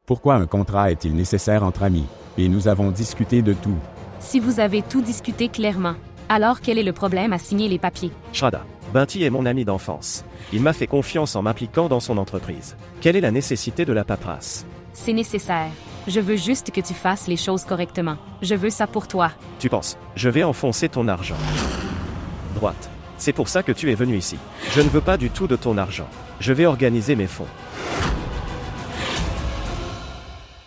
Pourquoi un contrat est-il nécessaire entre amis? Et nous avons discuté de tout. Si vous avez tout discuté clairement, alors quel est le problème à signer les papiers? Shraddha. Bunty est mon ami d'enfance. Il m'a fait confiance en m'impliquant dans son entreprise. Quelle est la nécessité de la paperasse? C'est nécessaire. Je veux juste que tu fasses les choses correctement. Je veux ça pour toi. Tu penses, je vais enfoncer ton argent. Droite. C'est pour ça que tu es venu ici. Je ne veux pas du tout de ton argent. Je vais organiser mes fonds.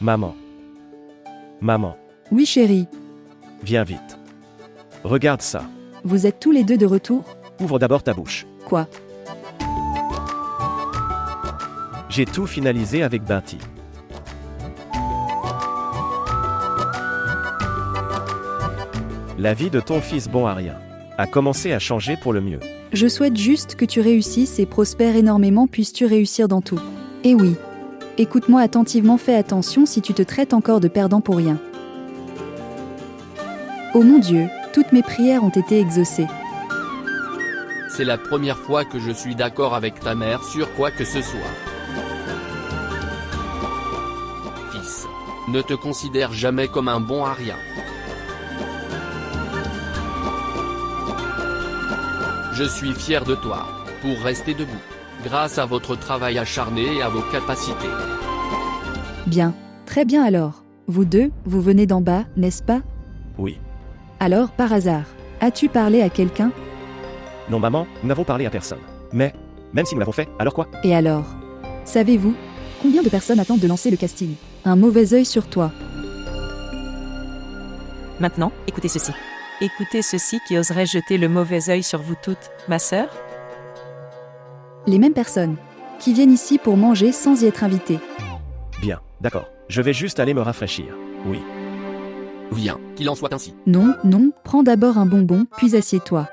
Maman. Maman, Oui chérie, viens vite. Regarde ça. vous êtes tous les deux de retour? Ouvre d'abord ta bouche. Quoi? J'ai tout finalisé avec Bunty. La vie de ton fils bon à rien a commencé à changer pour le mieux. Je souhaite juste que tu réussisses et prospères énormément, puisses-tu réussir dans tout. Et oui. Écoute-moi attentivement, fais attention si tu te traites encore de perdant pour rien. Oh mon Dieu, toutes mes prières ont été exaucées. C'est la première fois que je suis d'accord avec ta mère sur quoi que ce soit. Fils, ne te considère jamais comme un bon à rien. Je suis fier de toi, pour rester debout, grâce à votre travail acharné et à vos capacités. Bien, très bien alors. Vous deux, vous venez d'en bas, n'est-ce pas? Oui. Alors, par hasard, as-tu parlé à quelqu'un? Non maman, nous n'avons parlé à personne. Mais, même si nous l'avons fait, alors quoi? Et alors? Savez-vous combien de personnes attendent de lancer le casting? Un mauvais œil sur toi. Maintenant, écoutez ceci. Écoutez ceci qui oserait jeter le mauvais œil sur vous toutes, ma sœur? Les mêmes personnes qui viennent ici pour manger sans y être invitées. Bien, d'accord. Je vais juste aller me rafraîchir. Oui. Viens, qu'il en soit ainsi. Non, non, prends d'abord un bonbon, puis assieds-toi.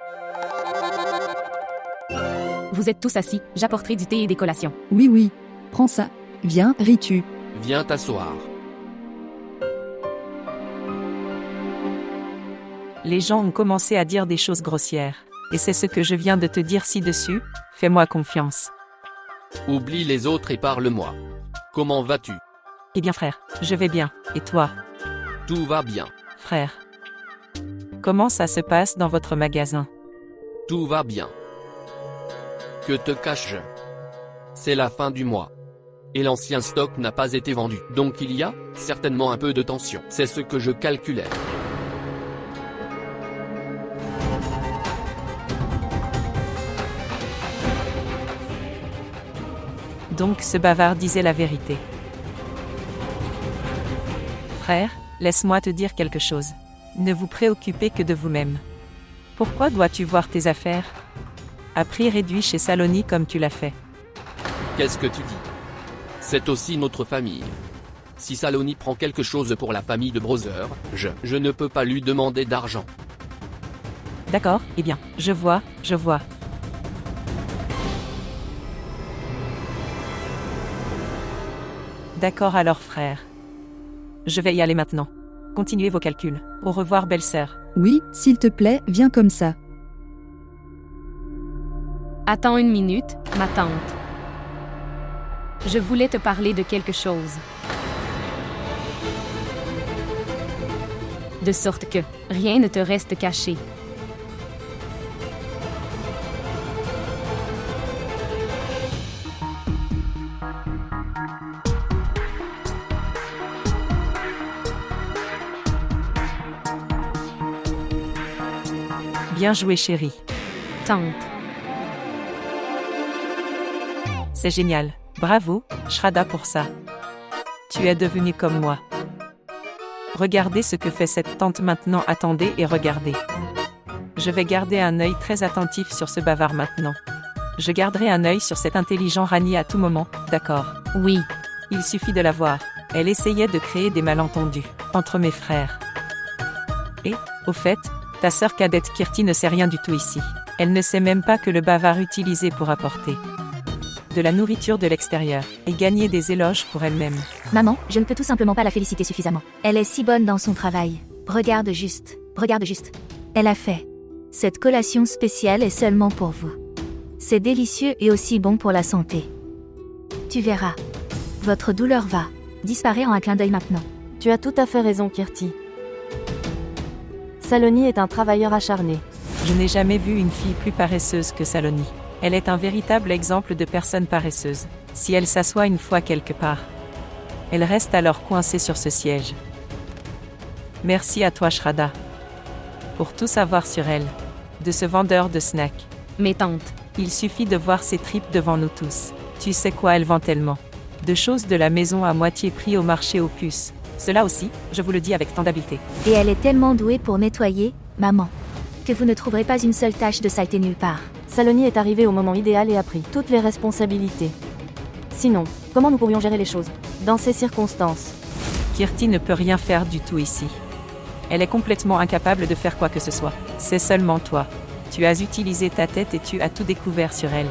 Vous êtes tous assis, j'apporterai du thé et des collations. Oui, oui, prends ça. Viens, Ritu. Viens t'asseoir. Les gens ont commencé à dire des choses grossières. Et c'est ce que je viens de te dire ci-dessus, fais-moi confiance. Oublie les autres et parle-moi. Comment vas-tu? Eh bien frère, je vais bien. Et toi? Tout va bien. Frère. Comment ça se passe dans votre magasin? Tout va bien. Que te cache-je? C'est la fin du mois. Et l'ancien stock n'a pas été vendu. Donc il y a, certainement un peu de tension. C'est ce que je calculais. Donc ce bavard disait la vérité. Frère, laisse-moi te dire quelque chose. Ne vous préoccupez que de vous-même. Pourquoi dois-tu voir tes affaires à prix réduit chez Saloni comme tu l'as fait? Qu'est-ce que tu dis? C'est aussi notre famille. Si Saloni prend quelque chose pour la famille de Brother, je ne peux pas lui demander d'argent. D'accord, eh bien, je vois. D'accord alors frère. Je vais y aller maintenant. Continuez vos calculs. Au revoir belle-sœur. Oui, s'il te plaît, viens comme ça. Attends une minute, ma tante. Je voulais te parler de quelque chose. De sorte que rien ne te reste caché. Bien joué chérie. Tante. C'est génial. Bravo, Shraddha pour ça. Tu es devenue comme moi. Regardez ce que fait cette tante maintenant. Attendez et regardez. Je vais garder un œil très attentif sur ce bavard maintenant. Je garderai un œil sur cet intelligent Rani à tout moment, d'accord? Oui. Il suffit de la voir. Elle essayait de créer des malentendus entre mes frères. Et, au fait, ta sœur cadette Kirti ne sait rien du tout ici. Elle ne sait même pas que le bavard utilisé pour apporter de la nourriture de l'extérieur et gagner des éloges pour elle-même. Maman, je ne peux tout simplement pas la féliciter suffisamment. Elle est si bonne dans son travail. Regarde juste. Elle a fait. Cette collation spéciale est seulement pour vous. C'est délicieux et aussi bon pour la santé. Tu verras. Votre douleur va disparaît en un clin d'œil maintenant. Tu as tout à fait raison, Kirti. Saloni est un travailleur acharné. Je n'ai jamais vu une fille plus paresseuse que Saloni. Elle est un véritable exemple de personne paresseuse. Si elle s'assoit une fois quelque part, elle reste alors coincée sur ce siège. Merci à toi, Shraddha, pour tout savoir sur elle, de ce vendeur de snacks. Mes tantes. Il suffit de voir ses tripes devant nous tous. Tu sais quoi, elle vend tellement de choses de la maison à moitié prix au marché aux puces. Cela aussi, je vous le dis avec tant d'habileté. Et elle est tellement douée pour nettoyer, maman, que vous ne trouverez pas une seule tache de saleté nulle part. Saloni est arrivée au moment idéal et a pris toutes les responsabilités. Sinon, comment nous pourrions gérer les choses dans ces circonstances? Kirti ne peut rien faire du tout ici. Elle est complètement incapable de faire quoi que ce soit. C'est seulement toi. Tu as utilisé ta tête et tu as tout découvert sur elle.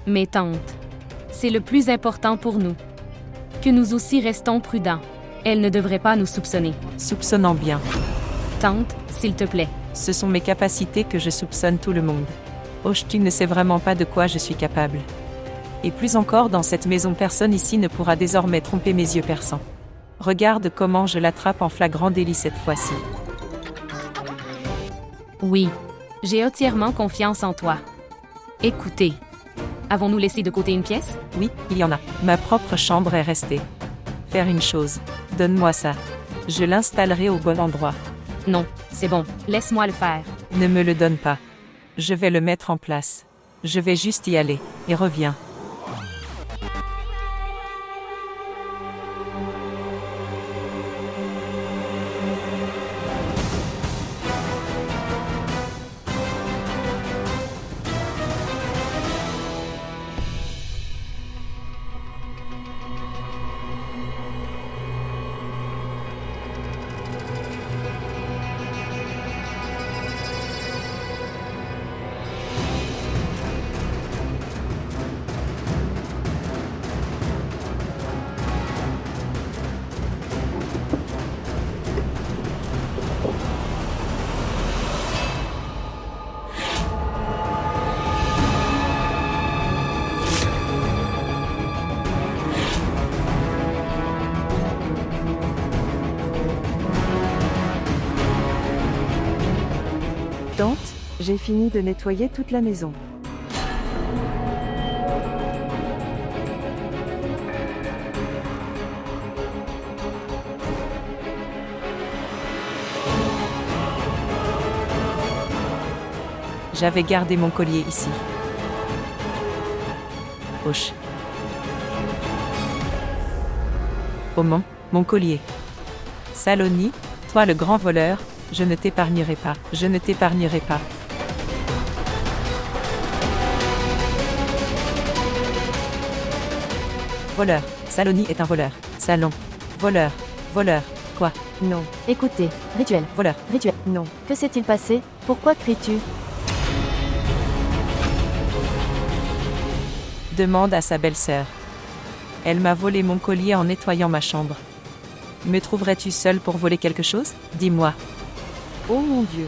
Mes tantes. C'est le plus important pour nous. Que nous aussi restons prudents. Elle ne devrait pas nous soupçonner. Soupçonnant bien. Tante, s'il te plaît. Ce sont mes capacités que je soupçonne tout le monde. Osh, tu ne sais vraiment pas de quoi je suis capable. Et plus encore, dans cette maison, personne ici ne pourra désormais tromper mes yeux perçants. Regarde comment je l'attrape en flagrant délit cette fois-ci. Oui. J'ai entièrement confiance en toi. Écoutez. Avons-nous laissé de côté une pièce? Oui, il y en a. Ma propre chambre est restée. Faire une chose. Donne-moi ça. Je l'installerai au bon endroit. Non, c'est bon. Laisse-moi le faire. Ne me le donne pas. Je vais le mettre en place. Je vais juste y aller. Et reviens. Tante, j'ai fini de nettoyer toute la maison. J'avais gardé mon collier ici. Hoche. Oh mon collier. Saloni, toi le grand voleur, je ne t'épargnerai pas, je ne t'épargnerai pas. Voleur. Saloni est un voleur. Salon. Voleur. Voleur. Quoi? Non. Écoutez, rituel. Voleur. Rituel. Non. Que s'est-il passé? Pourquoi cries-tu? Demande à sa belle-sœur. Elle m'a volé mon collier en nettoyant ma chambre. Me trouverais-tu seule pour voler quelque chose? Dis-moi. Oh mon Dieu.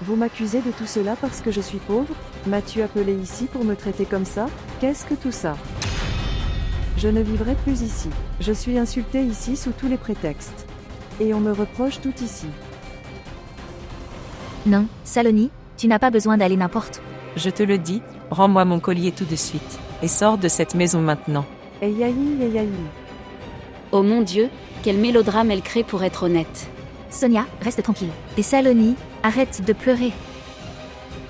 Vous m'accusez de tout cela parce que je suis pauvre? M'as-tu appelé ici pour me traiter comme ça? Qu'est-ce que tout ça? Je ne vivrai plus ici. Je suis insultée ici sous tous les prétextes. Et on me reproche tout ici. Non, Saloni, tu n'as pas besoin d'aller n'importe où. Je te le dis, rends-moi mon collier tout de suite. Et sors de cette maison maintenant. Eyaï. Oh mon Dieu, quel mélodrame elle crée pour être honnête. Sonia, reste tranquille. Et Saloni, arrête de pleurer.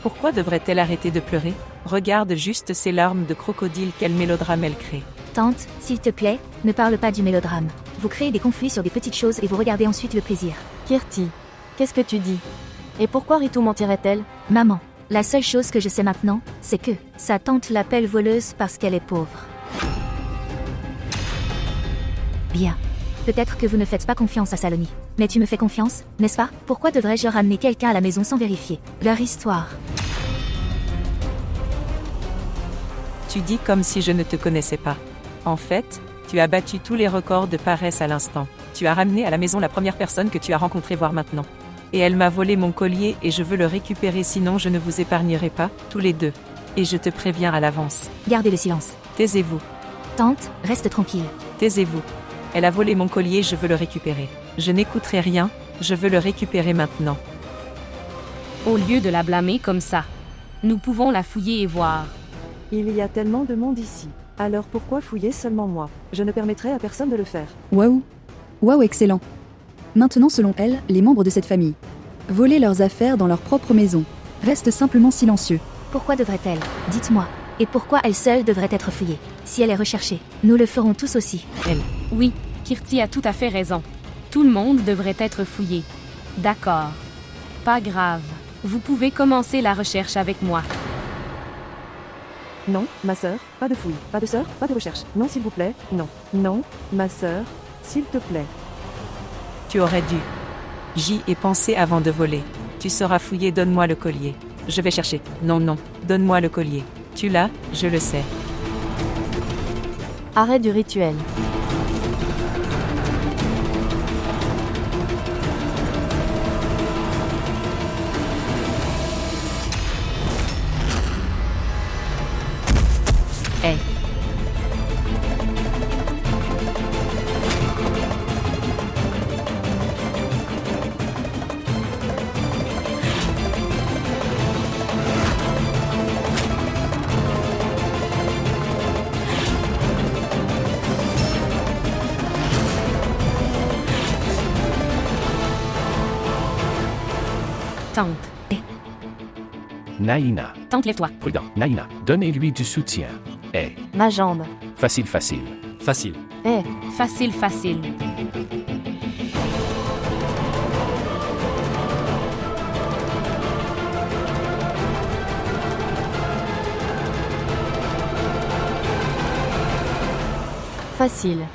Pourquoi devrait-elle arrêter de pleurer? Regarde juste ces larmes de crocodile, quel mélodrame elle crée. Tante, s'il te plaît, ne parle pas du mélodrame. Vous créez des conflits sur des petites choses et vous regardez ensuite le plaisir. Kirti, qu'est-ce que tu dis? Et pourquoi Ritu mentirait-elle? Maman, la seule chose que je sais maintenant, c'est que sa tante l'appelle voleuse parce qu'elle est pauvre. Bien. Peut-être que vous ne faites pas confiance à Saloni. Mais tu me fais confiance, n'est-ce pas? Pourquoi devrais-je ramener quelqu'un à la maison sans vérifier leur histoire? Tu dis comme si je ne te connaissais pas. En fait, tu as battu tous les records de paresse à l'instant. Tu as ramené à la maison la première personne que tu as rencontrée voir maintenant. Et elle m'a volé mon collier et je veux le récupérer, sinon je ne vous épargnerai pas, tous les deux. Et je te préviens à l'avance. Gardez le silence. Taisez-vous. Tante, reste tranquille. Taisez-vous. Elle a volé mon collier, je veux le récupérer. Je n'écouterai rien, je veux le récupérer maintenant. Au lieu de la blâmer comme ça, nous pouvons la fouiller et voir. Il y a tellement de monde ici. Alors pourquoi fouiller seulement moi? Je ne permettrai à personne de le faire. Waouh. Waouh, excellent. Maintenant, selon elle, les membres de cette famille. Voler leurs affaires dans leur propre maison. Reste simplement silencieux. Pourquoi devrait-elle? Dites-moi. Et pourquoi elle seule devrait être fouillée? Si elle est recherchée, nous le ferons tous aussi. Oui, Kirti a tout à fait raison. Tout le monde devrait être fouillé. D'accord. Pas grave. Vous pouvez commencer la recherche avec moi. Non, ma sœur, pas de fouille. Pas de sœur, pas de recherche. Non, s'il vous plaît, non. Non, ma sœur, s'il te plaît. Tu aurais dû. J'y ai pensé avant de voler. Tu seras fouillé, donne-moi le collier. Je vais chercher. Non, non, donne-moi le collier. Tu l'as, je le sais. Arrêt du rituel. Hey. Tante. Naïna. Tante, lève-toi. Prudent. Naïna. Donnez-lui du soutien. Eh. Ma jambe. Facile, facile. Facile. Eh, Facile, facile. facile.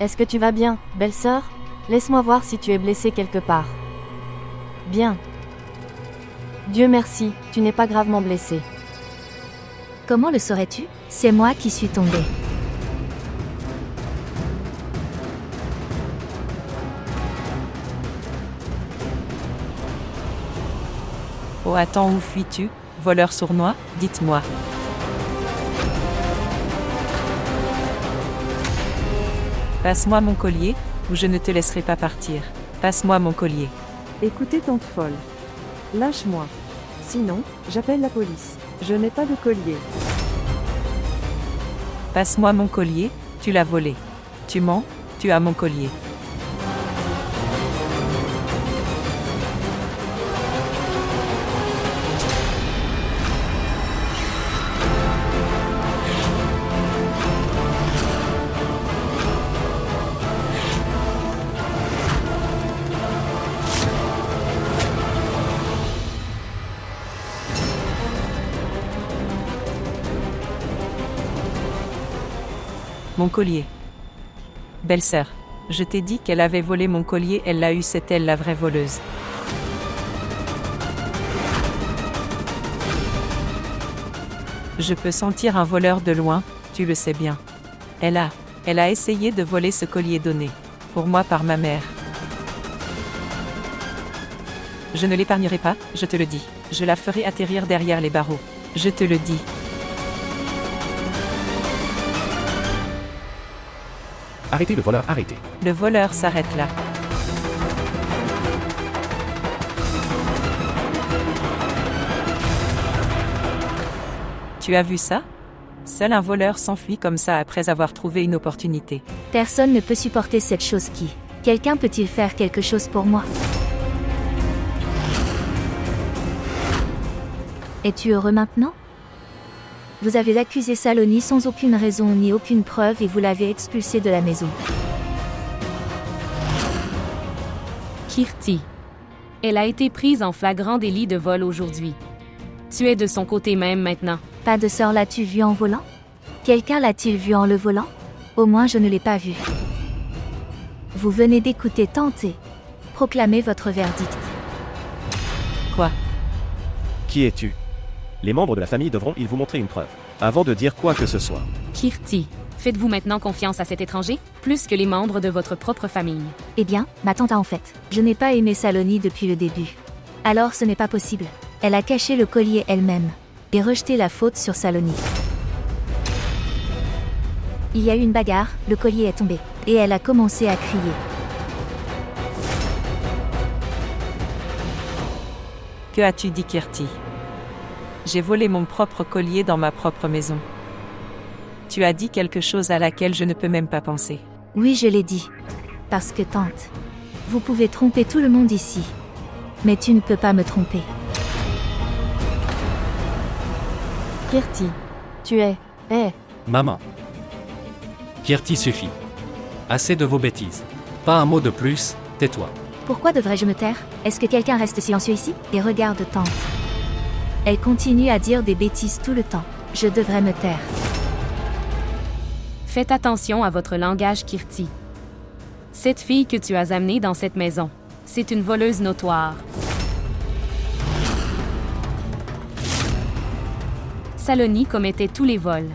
Est-ce que tu vas bien, belle-sœur? Laisse-moi voir si tu es blessée quelque part. Bien. Dieu merci, tu n'es pas gravement blessée. Comment le saurais-tu? C'est moi qui suis tombée. Oh attends, où fuis-tu, voleur sournois? Dites-moi. Passe-moi mon collier, ou je ne te laisserai pas partir. Passe-moi mon collier. Écoutez, tante folle. Lâche-moi. Sinon, j'appelle la police. Je n'ai pas de collier. Passe-moi mon collier, tu l'as volé. Tu mens, tu as mon collier. Mon collier. Belle-sœur, je t'ai dit qu'elle avait volé mon collier, elle l'a eu, c'est elle la vraie voleuse. Je peux sentir un voleur de loin, tu le sais bien. Elle a essayé de voler ce collier donné, pour moi par ma mère. Je ne l'épargnerai pas, je te le dis. Je la ferai atterrir derrière les barreaux. Je te le dis. Arrêtez le voleur, arrêtez. Le voleur s'arrête là. Tu as vu ça? Seul un voleur s'enfuit comme ça après avoir trouvé une opportunité. Personne ne peut supporter cette chose qui. Quelqu'un peut-il faire quelque chose pour moi? Es-tu heureux maintenant? Vous avez accusé Saloni sans aucune raison ni aucune preuve et vous l'avez expulsé de la maison. Kirti. Elle a été prise en flagrant délit de vol aujourd'hui. Tu es de son côté même maintenant. Pas de sœur l'as-tu vu en volant? Quelqu'un l'a-t-il vu en le volant? Au moins je ne l'ai pas vu. Vous venez d'écouter tenter. Proclamez votre verdict. Quoi? Qui es-tu? Les membres de la famille devront-ils vous montrer une preuve, avant de dire quoi que ce soit. Kirti. Faites-vous maintenant confiance à cet étranger, plus que les membres de votre propre famille? Eh bien, ma tante a en fait. Je n'ai pas aimé Saloni depuis le début. Alors ce n'est pas possible. Elle a caché le collier elle-même. Et rejeté la faute sur Saloni. Il y a eu une bagarre, le collier est tombé. Et elle a commencé à crier. Que as-tu dit, Kirti? J'ai volé mon propre collier dans ma propre maison. Tu as dit quelque chose à laquelle je ne peux même pas penser. Oui, je l'ai dit. Parce que tante, vous pouvez tromper tout le monde ici. Mais tu ne peux pas me tromper. Kirti, tu es... Maman. Kirti, suffit. Assez de vos bêtises. Pas un mot de plus, tais-toi. Pourquoi devrais-je me taire? Est-ce que quelqu'un reste silencieux ici? Et regarde tante. Elle continue à dire des bêtises tout le temps. Je devrais me taire. Faites attention à votre langage, Kirti. Cette fille que tu as amenée dans cette maison, c'est une voleuse notoire. Saloni commettait tous les vols.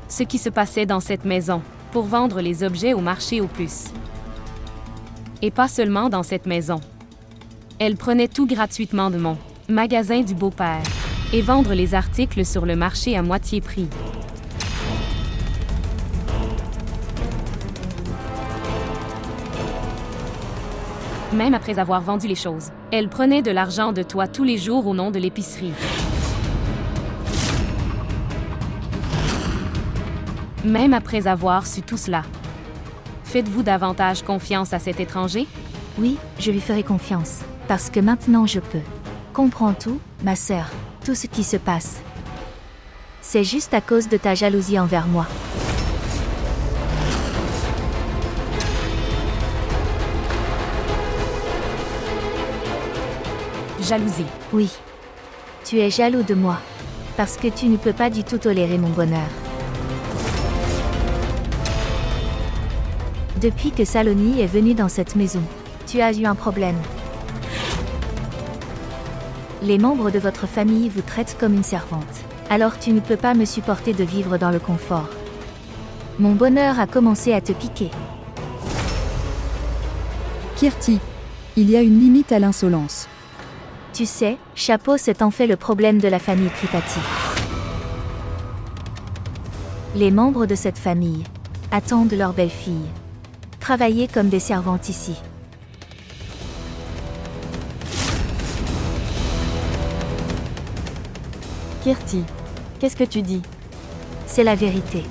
Ce qui se passait dans cette maison, pour vendre les objets au marché aux puces. Et pas seulement dans cette maison. Elle prenait tout gratuitement de mon magasin du beau-père et vendre les articles sur le marché à moitié prix. Même après avoir vendu les choses, elle prenait de l'argent de toi tous les jours au nom de l'épicerie. Même après avoir su tout cela, faites-vous davantage confiance à cet étranger? Oui, je lui ferai confiance. Parce que maintenant je peux. Comprends tout, ma sœur, tout ce qui se passe. C'est juste à cause de ta jalousie envers moi. Jalousie. Oui. Tu es jaloux de moi. Parce que tu ne peux pas du tout tolérer mon bonheur. Depuis que Saloni est venue dans cette maison, tu as eu un problème. Les membres de votre famille vous traitent comme une servante. Alors tu ne peux pas me supporter de vivre dans le confort. Mon bonheur a commencé à te piquer. Kirti, il y a une limite à l'insolence. Tu sais, Chapeau, c'est en fait le problème de la famille Tripathi. Les membres de cette famille attendent leur belle-fille. Travailler comme des servantes ici. Kirti, qu'est-ce que tu dis? C'est la vérité.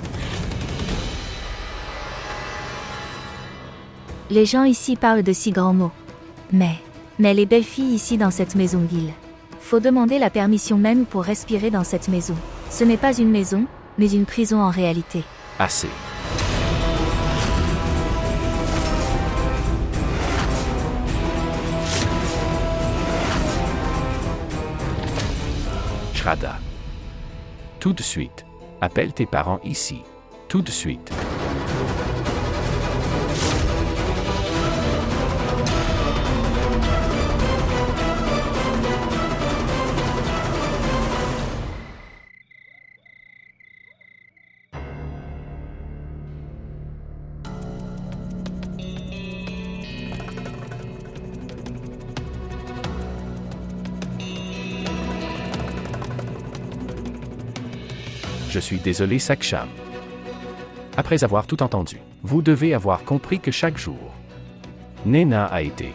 Les gens ici parlent de si grands mots. Mais les belles filles ici dans cette maison-ville. Faut demander la permission même pour respirer dans cette maison. Ce n'est pas une maison, mais une prison en réalité. Assez. Shraddha. Tout de suite. Appelle tes parents ici. Tout de suite. Je suis désolé, Saksham. Après avoir tout entendu, vous devez avoir compris que chaque jour, Nena a été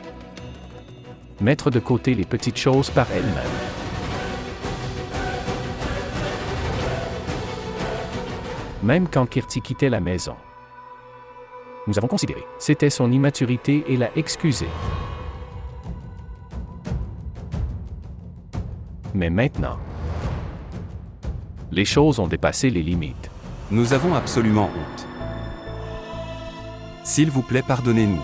mettre de côté les petites choses par elle-même. Même quand Kirti quittait la maison, nous avons considéré c'était son immaturité et l'a excusé. Mais maintenant, les choses ont dépassé les limites. Nous avons absolument honte. S'il vous plaît, pardonnez-nous.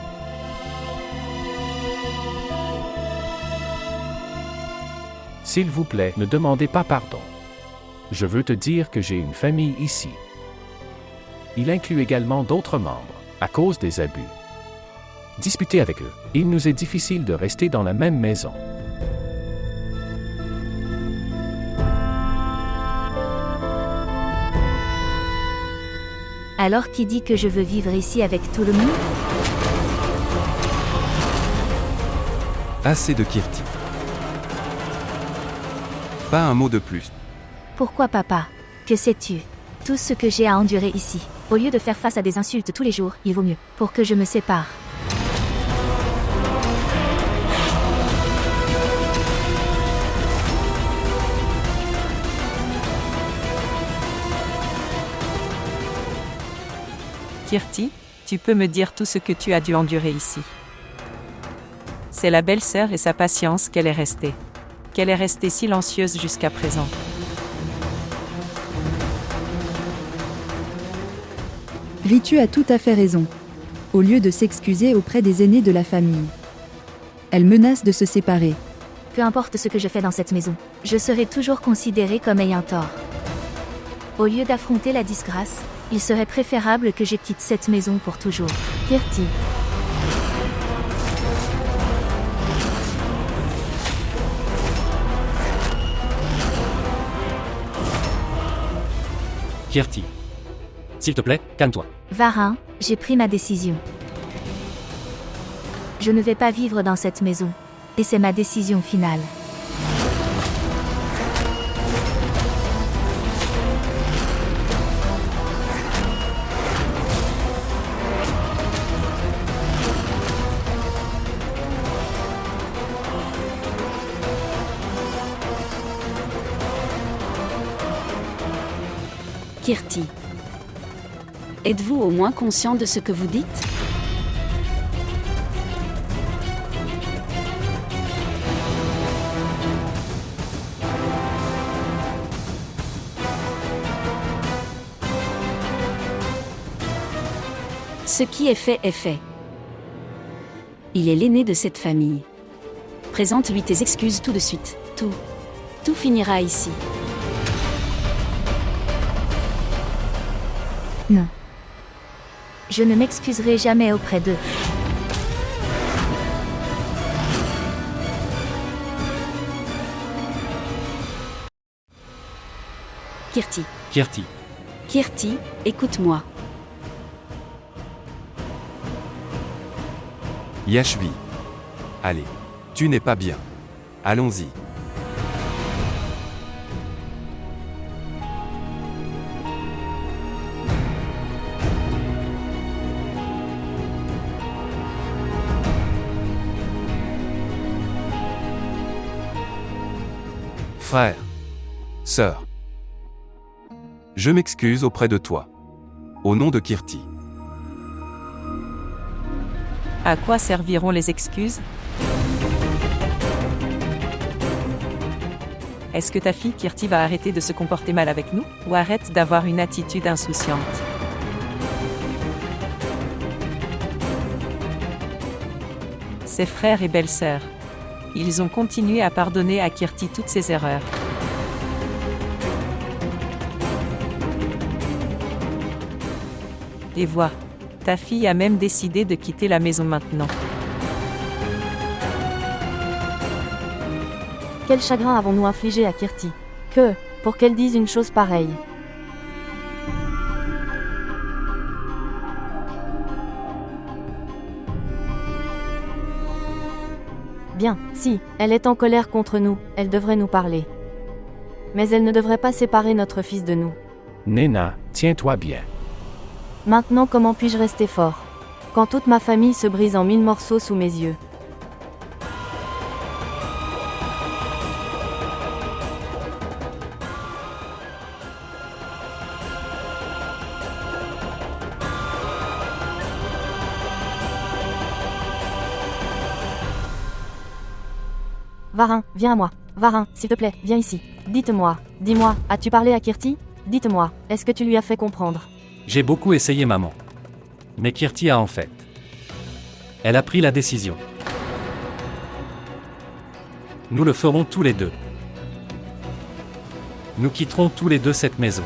S'il vous plaît, ne demandez pas pardon. Je veux te dire que j'ai une famille ici. Il inclut également d'autres membres, à cause des abus. Discuter avec eux, il nous est difficile de rester dans la même maison. Alors qui dit que je veux vivre ici avec tout le monde? Assez de Kirti. Pas un mot de plus. Pourquoi papa? Que sais-tu? Tout ce que j'ai à endurer ici. Au lieu de faire face à des insultes tous les jours, il vaut mieux pour que je me sépare. Kirti, tu peux me dire tout ce que tu as dû endurer ici. C'est la belle-sœur et sa patience qu'elle est restée. Qu'elle est restée silencieuse jusqu'à présent. Ritu a tout à fait raison. Au lieu de s'excuser auprès des aînés de la famille, elle menace de se séparer. Peu importe ce que je fais dans cette maison, je serai toujours considérée comme ayant tort. Au lieu d'affronter la disgrâce, il serait préférable que je quitte cette maison pour toujours. Kirti. Kirti. S'il te plaît, calme-toi. Varin, j'ai pris ma décision. Je ne vais pas vivre dans cette maison. Et c'est ma décision finale. Kirti. Êtes-vous au moins conscient de ce que vous dites ? Ce qui est fait est fait. Il est l'aîné de cette famille. Présente-lui tes excuses tout de suite. Tout finira ici. Non. Je ne m'excuserai jamais auprès d'eux. Kirti. Kirti. Kirti, écoute-moi. Yashvi. Allez, tu n'es pas bien. Allons-y. Frère, sœur, je m'excuse auprès de toi. Au nom de Kirti. À quoi serviront les excuses ? Est-ce que ta fille Kirti va arrêter de se comporter mal avec nous, ou arrête d'avoir une attitude insouciante ? Ses frères et belle-sœurs. Ils ont continué à pardonner à Kirti toutes ses erreurs. Et vois, ta fille a même décidé de quitter la maison maintenant. Quel chagrin avons-nous infligé à Kirti pour qu'elle dise une chose pareille. Bien, si, elle est en colère contre nous, elle devrait nous parler. Mais elle ne devrait pas séparer notre fils de nous. Nena, tiens-toi bien. Maintenant, comment puis-je rester fort quand toute ma famille se brise en 1000 morceaux sous mes yeux? Varin, viens à moi. Varin, s'il te plaît, viens ici. Dis-moi, as-tu parlé à Kirti? Dites-moi, est-ce que tu lui as fait comprendre? J'ai beaucoup essayé, maman. Mais Kirti a en fait. Elle a pris la décision. Nous le ferons tous les deux. Nous quitterons tous les deux cette maison.